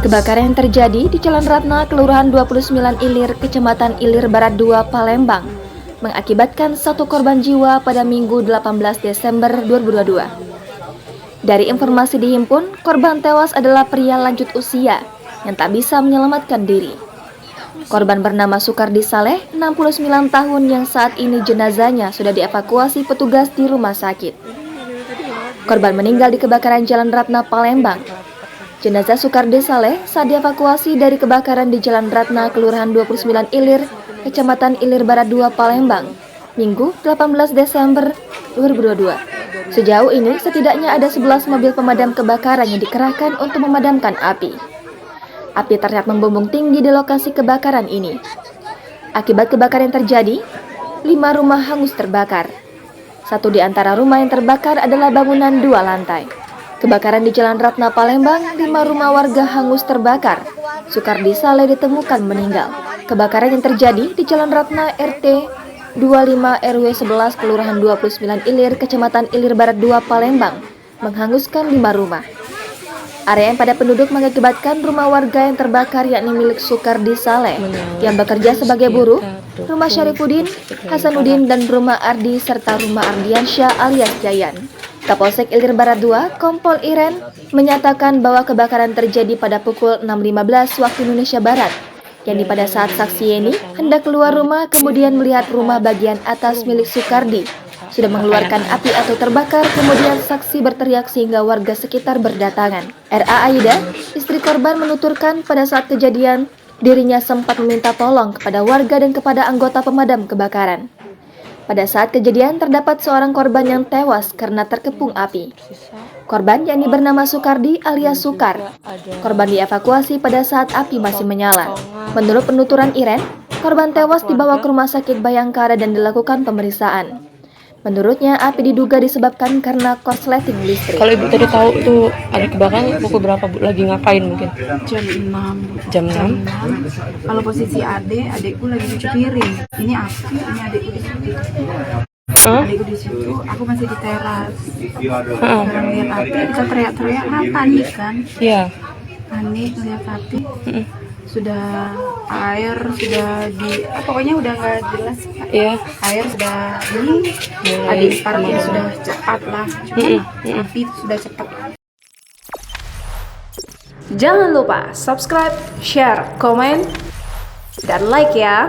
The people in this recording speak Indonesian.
Kebakaran yang terjadi di Jalan Ratna, Kelurahan 29 Ilir, Kecamatan Ilir Barat 2, Palembang, mengakibatkan satu korban jiwa pada Minggu 18 Desember 2022. Dari informasi dihimpun, korban tewas adalah pria lanjut usia yang tak bisa menyelamatkan diri. Korban bernama Sukardi Saleh, 69 tahun yang saat ini jenazahnya sudah dievakuasi petugas di rumah sakit. Korban meninggal di kebakaran Jalan Ratna, Palembang. Jenazah Sukardi Saleh saat dievakuasi dari kebakaran di Jalan Ratna, Kelurahan 29 Ilir, Kecamatan Ilir Barat 2, Palembang, Minggu 18 Desember 2022. Sejauh ini setidaknya ada 11 mobil pemadam kebakaran yang dikerahkan untuk memadamkan api. Api terlihat membumbung tinggi di lokasi kebakaran ini. Akibat kebakaran yang terjadi, 5 rumah hangus terbakar. Satu di antara rumah yang terbakar adalah bangunan 2 lantai. Kebakaran di Jalan Ratna, Palembang, 5 rumah warga hangus terbakar. Sukardi Saleh ditemukan meninggal. Kebakaran yang terjadi di Jalan Ratna RT 25 RW 11 Kelurahan 29 Ilir, Kecamatan Ilir Barat 2, Palembang, menghanguskan 5 rumah. Area yang padat penduduk mengakibatkan rumah warga yang terbakar yakni milik Sukardi Saleh yang bekerja sebagai buruh, rumah Syarifuddin, Hasanuddin, dan rumah Ardi serta rumah Ardiansyah alias Jayan. Kapolsek Ilir Barat 2, Kompol Iren, menyatakan bahwa kebakaran terjadi pada pukul 6.15 waktu Indonesia Barat, yakni pada saat saksi Yeni hendak keluar rumah kemudian melihat rumah bagian atas milik Sukardi sudah mengeluarkan api atau terbakar, kemudian saksi berteriak sehingga warga sekitar berdatangan. RA Aida, istri korban, menuturkan pada saat kejadian dirinya sempat meminta tolong kepada warga dan kepada anggota pemadam kebakaran. Pada saat kejadian terdapat seorang korban yang tewas karena terkepung api. Korban yakni bernama Sukardi alias Sukar. Korban dievakuasi pada saat api masih menyala. Menurut penuturan Iren, korban tewas dibawa ke Rumah Sakit Bayangkara dan dilakukan pemeriksaan. Menurutnya, api diduga disebabkan karena korsleting listrik. Kalau ibu tadi tahu tuh ada kebakaran pukul berapa, Bu? Lagi ngapain mungkin? Jam 6. Jam 6? Kalau posisi adekku lagi cuci piring. Ini api, ini adekku di situ. Adekku di situ, aku masih di teras. Sekarang lihat api, bisa teriak-teriak, panik kan? Iya. Panik lihat api. Sudah air sudah di pokoknya udah nggak jelas. Iya. Air sudah ini adik iparnya sudah cepat lah. Api sudah cepat. Jangan lupa subscribe, share, komen, dan like ya.